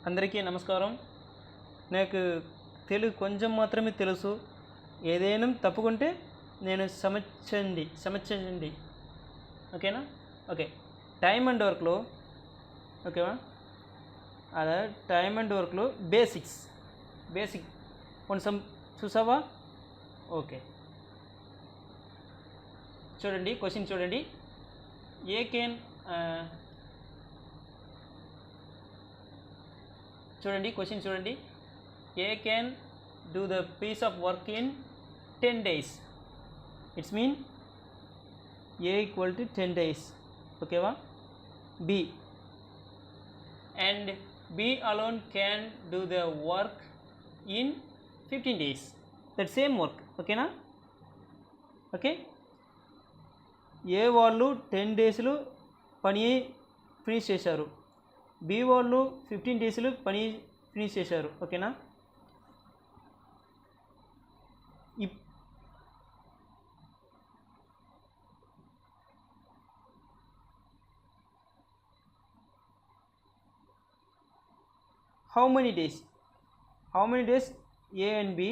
అందరికీ నమస్కారం. నాకు తెలుగు కొంచెం మాత్రమే తెలుసు. ఏదైనా తప్పుకుంటే నేను సమర్చించండి. ఓకేనా? ఓకే. టైమ్ అండ్ వర్క్లో ఓకేవా? అలా టైమ్ అండ్ వర్క్లో బేసిక్ కొంచెం చూసావా? ఓకే, చూడండి. క్వశ్చన్ చూడండి. క్వశ్చన్ చూడండి. A can do the piece of work in 10 days. It's mean A equal to 10 days. Okay va? B and B alone can do the work in 15 days. That same work. Okay na? Okay. A వాళ్ళు 10 డేస్లో పని finish చేశారు. B వాళ్ళు 15 డేస్లో పని finish చేశారు. ఓకేనా? how many days A and B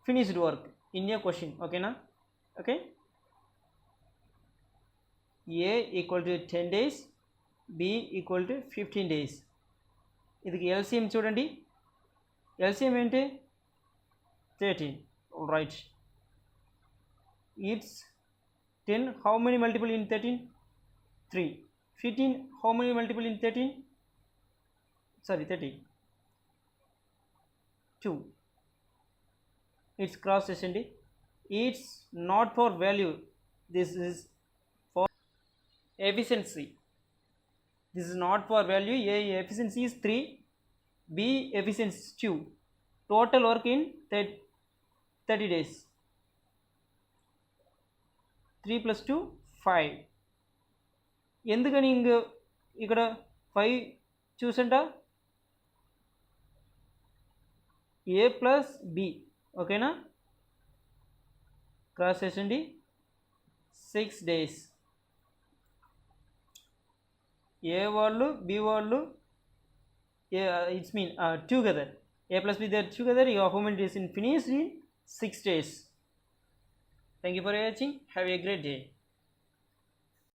finished work in a question. Okay na? Okay, A equal to 10 days, B equal to 15 days. ఇది LCM చూడండి. LCM ఏంటి? 13. Right. It's 10. How many multiple in 13? 3. 15. How many multiple in 13? 30. 2. It's cross చేయండి. It's not for value. This is for efficiency. This is not for value. A efficiency is 3. B efficiency is 2. Total work in 30 days. 3 plus 2 5. ఎందుకని ఇక్కడ 5 చూసంట? A plus B. ఓకేనా? Cross చేసండి. 6 days. A వాళ్ళు B వాళ్ళు it's mean together. A plus B, they are together. Your how many days in finished in 6 days. Thank you for watching. Have a great day.